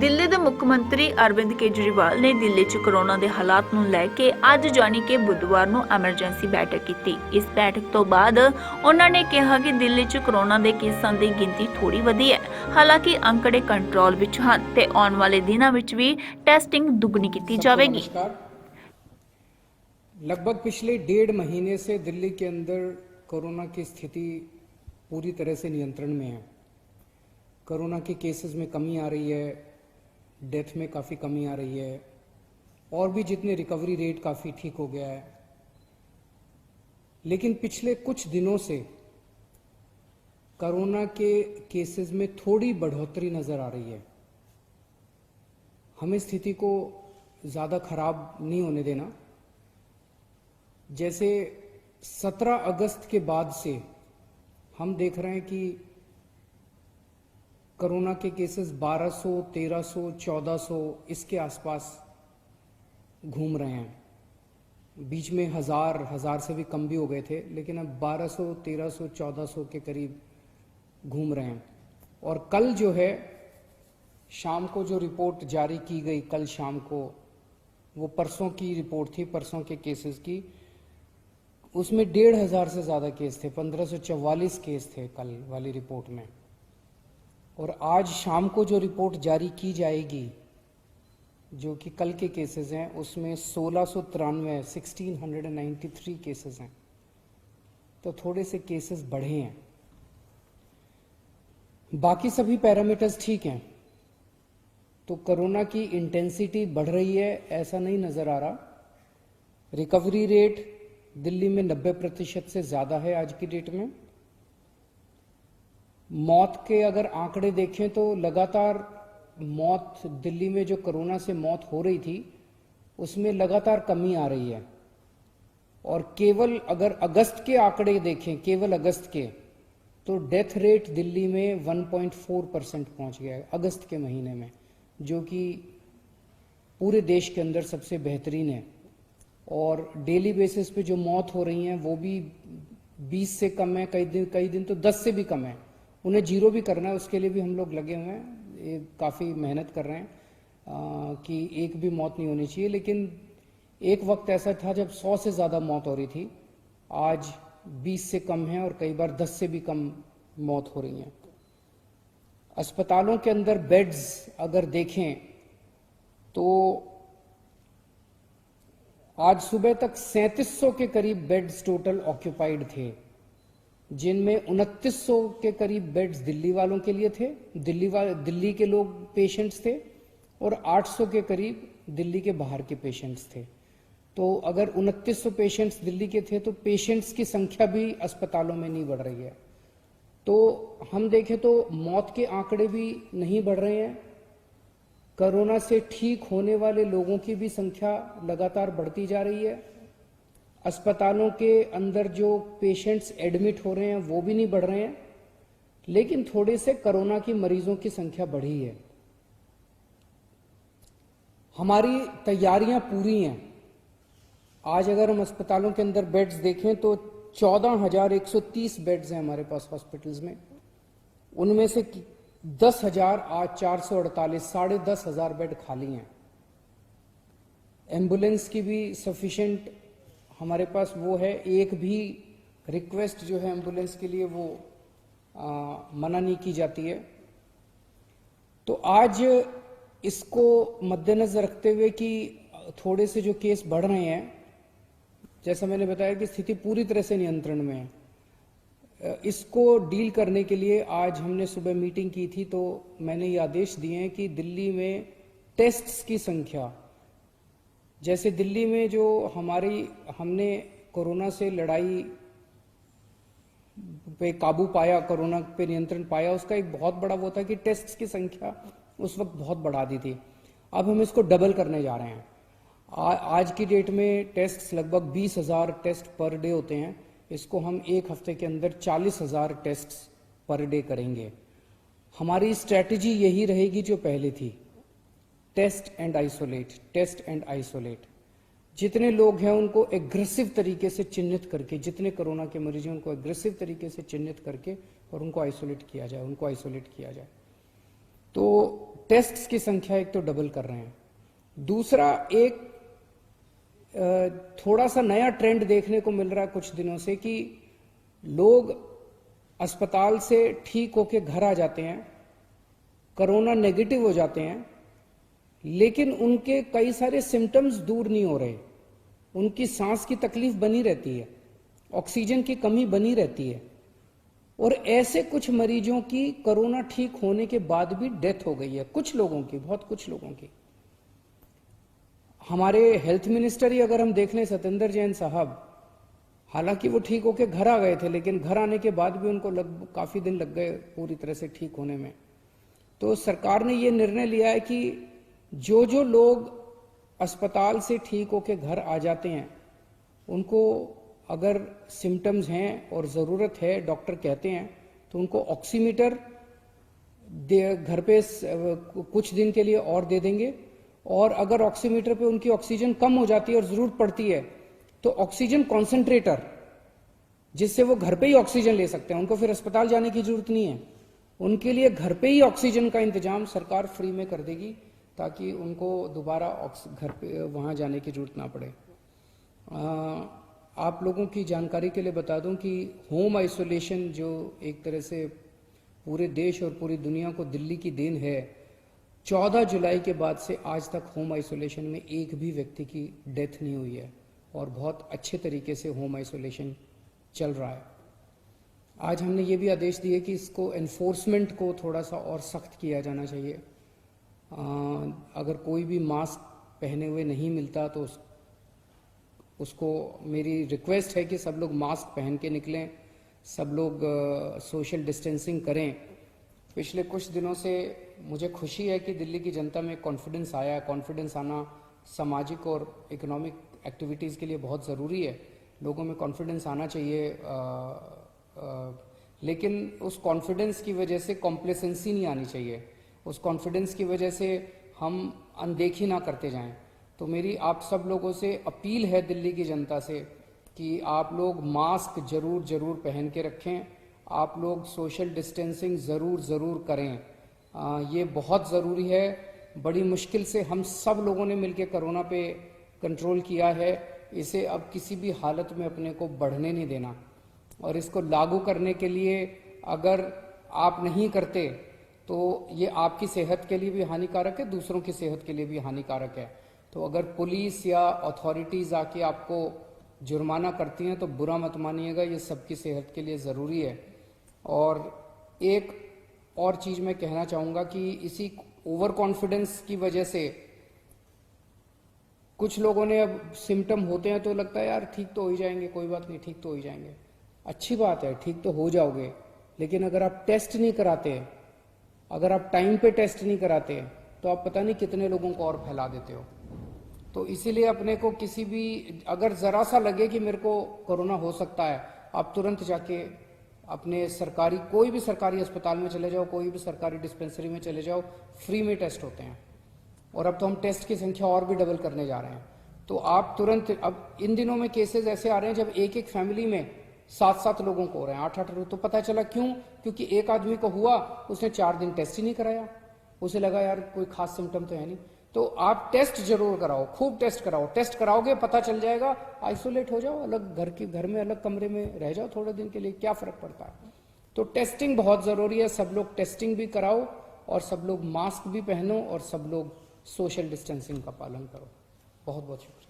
ਦਿੱਲੀ ਦੇ ਮੁੱਖ ਮੰਤਰੀ ਅਰਵਿੰਦ ਕੇਜਰੀਵਾਲ ਨੇ ਦਿੱਲੀ 'ਚ ਕਰੋਨਾ ਦੇ ਹਾਲਾਤ ਨੂੰ ਲੈ ਕੇ ਅੱਜ ਜਾਣੀ ਕਿ ਬੁੱਧਵਾਰ ਨੂੰ ਐਮਰਜੈਂਸੀ ਬੈਠਕ ਕੀਤੀ। ਇਸ ਬੈਠਕ ਤੋਂ ਬਾਅਦ ਉਹਨਾਂ ਨੇ ਕਿਹਾ ਕਿ ਦਿੱਲੀ 'ਚ ਕਰੋਨਾ ਦੇ ਕੇਸਾਂ ਦੀ ਗਿਣਤੀ ਥੋੜੀ ਵਧੀ ਹੈ। ਹਾਲਾਂਕਿ ਅੰਕੜੇ ਕੰਟਰੋਲ ਵਿੱਚ ਹਨ ਤੇ ਆਉਣ ਵਾਲੇ ਦਿਨਾਂ ਵਿੱਚ ਵੀ ਟੈਸਟਿੰग ਦੁੱਗਣੀ ਕੀਤੀ ਜਾਵੇਗੀ। लगभग पिछले 1.5 महीने से दिल्ली के अंदर कोरोना की स्थिति पूरी तरह से नियंत्रण में है। कोरोना के केसेस में कमी आ रही है, डेथ में काफ़ी कमी आ रही है और भी जितने रिकवरी रेट काफ़ी ठीक हो गया है। लेकिन पिछले कुछ दिनों से कोरोना के केसेस में थोड़ी बढ़ोतरी नज़र आ रही है। हमें स्थिति को ज़्यादा खराब नहीं होने देना। जैसे 17 अगस्त के बाद से हम देख रहे हैं कि कोरोना के केसेस 1200, 1300, 1400 इसके आसपास घूम रहे हैं। बीच में हजार से भी कम भी हो गए थे, लेकिन अब 1200, 1300, 1400 के करीब घूम रहे हैं। और कल जो है शाम को जो रिपोर्ट जारी की गई, कल शाम को, वो परसों की रिपोर्ट थी, परसों के केसेस की। उसमें 1500 से ज़्यादा केस थे, 1544 केस थे कल वाली रिपोर्ट में। और आज शाम को जो रिपोर्ट जारी की जाएगी, जो कि कल के केसेस हैं, उसमें 1693 केसेस हैं। तो थोड़े से केसेस बढ़े हैं। बाकी सभी पैरामीटर्स ठीक हैं। तो कोरोना की इंटेंसिटी बढ़ रही है ऐसा नहीं नज़र आ रहा। रिकवरी रेट दिल्ली में 90% से ज़्यादा है आज की डेट में। मौत के अगर आंकड़े देखें तो लगातार मौत दिल्ली में जो कोरोना से मौत हो रही थी उसमें लगातार कमी आ रही है। और केवल अगर अगस्त के आंकड़े देखें, केवल अगस्त के, तो डेथ रेट दिल्ली में 1.4% पहुंच गया है अगस्त के महीने में, जो कि पूरे देश के अंदर सबसे बेहतरीन है। और डेली बेसिस पे जो मौत हो रही हैं वो भी 20 से कम है, कई दिन तो 10 से भी कम है। उन्हें जीरो भी करना है, उसके लिए भी हम लोग लगे हुए हैं, काफ़ी मेहनत कर रहे हैं कि एक भी मौत नहीं होनी चाहिए। लेकिन एक वक्त ऐसा था जब 100 से ज़्यादा मौत हो रही थी, आज 20 से कम है और कई बार 10 से भी कम मौत हो रही हैं। अस्पतालों के अंदर बेड्स अगर देखें तो आज सुबह तक 3700 के करीब बेड्स टोटल ऑक्यूपाइड थे, जिनमें 2900 के करीब बेड्स दिल्ली वालों के लिए थे, दिल्ली के लोग पेशेंट्स थे, और 800 के करीब दिल्ली के बाहर के पेशेंट्स थे। तो अगर 2900 पेशेंट्स दिल्ली के थे तो पेशेंट्स की संख्या भी अस्पतालों में नहीं बढ़ रही है। तो हम देखें तो मौत के आंकड़े भी नहीं बढ़ रहे हैं। कोरोना से ठीक होने वाले लोगों की भी संख्या लगातार बढ़ती जा रही है। अस्पतालों के अंदर जो पेशेंट्स एडमिट हो रहे हैं वो भी नहीं बढ़ रहे हैं, लेकिन थोड़े से कोरोना की मरीजों की संख्या बढ़ी है। हमारी तैयारियां पूरी हैं। आज अगर हम अस्पतालों के अंदर बेड्स देखें तो 14,130 बेड्स हैं हमारे पास हॉस्पिटल्स में। उनमें से 10,000 आज 448, 10,500 बेड खाली हैं। एम्बुलेंस की भी सफिशिएंट हमारे पास वो है। एक भी रिक्वेस्ट जो है एम्बुलेंस के लिए वो मना नहीं की जाती है। तो आज इसको मद्देनजर रखते हुए कि थोड़े से जो केस बढ़ रहे हैं, जैसा मैंने बताया कि स्थिति पूरी तरह से नियंत्रण में है, इसको डील करने के लिए आज हमने सुबह मीटिंग की थी। तो मैंने ये आदेश दिए हैं कि दिल्ली में टेस्ट्स की संख्या, जैसे दिल्ली में जो हमने कोरोना से लड़ाई पे काबू पाया, कोरोना पे नियंत्रण पाया, उसका एक बहुत बड़ा वो था कि टेस्ट्स की संख्या उस वक्त बहुत बढ़ा दी थी। अब हम इसको डबल करने जा रहे हैं। आज की डेट में टेस्ट्स लगभग 20,000 टेस्ट पर डे होते हैं। इसको हम एक हफ्ते के अंदर 40,000 टेस्ट पर डे करेंगे। हमारी स्ट्रैटेजी यही रहेगी जो पहले थी, test and isolate, test and isolate. जितने लोग हैं उनको एग्रेसिव तरीके से चिन्हित करके, जितने कोरोना के मरीज हैं उनको एग्रेसिव तरीके से चिन्हित करके और उनको आइसोलेट किया जाए, तो टेस्ट्स की संख्या एक तो डबल कर रहे हैं। दूसरा, एक थोड़ा सा नया ट्रेंड देखने को मिल रहा है कुछ दिनों से कि लोग अस्पताल से ठीक होके घर आ जाते हैं, कोरोना नेगेटिव हो जाते हैं, लेकिन उनके कई सारे सिम्टम्स दूर नहीं हो रहे। उनकी सांस की तकलीफ बनी रहती है, ऑक्सीजन की कमी बनी रहती है, और ऐसे कुछ मरीजों की कोरोना ठीक होने के बाद भी डेथ हो गई है, कुछ लोगों की, बहुत कुछ लोगों की। हमारे हेल्थ मिनिस्टर ही अगर हम देख लें, सत्येंद्र जैन साहब, हालांकि वो ठीक होके घर आ गए थे, लेकिन घर आने के बाद भी उनको काफी दिन लग गए पूरी तरह से ठीक होने में। तो सरकार ने ये निर्णय लिया है कि जो जो लोग अस्पताल से ठीक होके घर आ जाते हैं, उनको अगर सिम्टम्स हैं और ज़रूरत है, डॉक्टर कहते हैं, तो उनको ऑक्सीमीटर घर पे कुछ दिन के लिए और दे देंगे। और अगर ऑक्सीमीटर पे उनकी ऑक्सीजन कम हो जाती है और ज़रूरत पड़ती है, तो ऑक्सीजन कॉन्सेंट्रेटर, जिससे वो घर पे ही ऑक्सीजन ले सकते हैं, उनको फिर अस्पताल जाने की जरूरत नहीं है। उनके लिए घर पे ही ऑक्सीजन का इंतजाम सरकार फ्री में कर देगी, ताकि उनको दोबारा घर पे वहाँ जाने की जरूरत ना पड़े। आप लोगों की जानकारी के लिए बता दूं कि होम आइसोलेशन, जो एक तरह से पूरे देश और पूरी दुनिया को दिल्ली की देन है, 14 जुलाई के बाद से आज तक होम आइसोलेशन में एक भी व्यक्ति की डेथ नहीं हुई है, और बहुत अच्छे तरीके से होम आइसोलेशन चल रहा है। आज हमने ये भी आदेश दिए कि इसको एनफोर्समेंट को थोड़ा सा और सख्त किया जाना चाहिए। अगर कोई भी मास्क पहने हुए नहीं मिलता तो उसको मेरी रिक्वेस्ट है कि सब लोग मास्क पहन के निकलें, सब लोग सोशल डिस्टेंसिंग करें। पिछले कुछ दिनों से मुझे खुशी है कि दिल्ली की जनता में कॉन्फिडेंस आया है। कॉन्फिडेंस आना सामाजिक और इकोनॉमिक एक्टिविटीज़ के लिए बहुत ज़रूरी है। लोगों में कॉन्फिडेंस आना चाहिए, लेकिन उस कॉन्फिडेंस की वजह से कॉम्प्लेसेंसी नहीं आनी चाहिए। उस कॉन्फिडेंस की वजह से हम अनदेखी ना करते जाएं। तो मेरी आप सब लोगों से अपील है, दिल्ली की जनता से, कि आप लोग मास्क जरूर पहन के रखें, आप लोग सोशल डिस्टेंसिंग ज़रूर करें। ये बहुत ज़रूरी है। बड़ी मुश्किल से हम सब लोगों ने मिलकर कोरोना पे कंट्रोल किया है। इसे अब किसी भी हालत में अपने को बढ़ने नहीं देना, और इसको लागू करने के लिए अगर आप नहीं करते तो ये आपकी सेहत के लिए भी हानिकारक है, दूसरों की सेहत के लिए भी हानिकारक है। तो अगर पुलिस या अथॉरिटीज़ आके आपको जुर्माना करती हैं तो बुरा मत मानिएगा, ये सबकी सेहत के लिए ज़रूरी है। और एक और चीज़ मैं कहना चाहूँगा कि इसी ओवर कॉन्फिडेंस की वजह से कुछ लोगों ने, अब सिम्टम होते हैं तो लगता है यार ठीक तो हो ही जाएंगे, कोई बात नहीं, ठीक तो हो ही जाएंगे। अच्छी बात है, ठीक तो हो जाओगे, लेकिन अगर आप टेस्ट नहीं कराते, अगर आप टाइम पे टेस्ट नहीं कराते, तो आप पता नहीं कितने लोगों को और फैला देते हो। तो इसीलिए अपने को किसी भी, अगर ज़रा सा लगे कि मेरे को कोरोना हो सकता है, आप तुरंत जाके अपने सरकारी, कोई भी सरकारी अस्पताल में चले जाओ, कोई भी सरकारी डिस्पेंसरी में चले जाओ, फ्री में टेस्ट होते हैं। और अब तो हम टेस्ट की संख्या और भी डबल करने जा रहे हैं। तो आप तुरंत, अब इन दिनों में केसेस ऐसे आ रहे हैं जब एक फैमिली में 7 लोगों को हो रहे हैं, 8 लोग। तो पता चला क्यों? क्योंकि एक आदमी को हुआ, उसने 4 दिन टेस्ट ही नहीं कराया, उसे लगा यार कोई खास सिम्टम तो है नहीं। तो आप टेस्ट जरूर कराओ, खूब टेस्ट कराओ। टेस्ट कराओगे पता चल जाएगा, आइसोलेट हो जाओ, अलग घर में अलग कमरे में रह जाओ थोड़े दिन के लिए, क्या फर्क पड़ता है। तो टेस्टिंग बहुत जरूरी है, सब लोग टेस्टिंग भी कराओ, और सब लोग मास्क भी पहनो, और सब लोग सोशल डिस्टेंसिंग का पालन करो। बहुत बहुत शुक्रिया।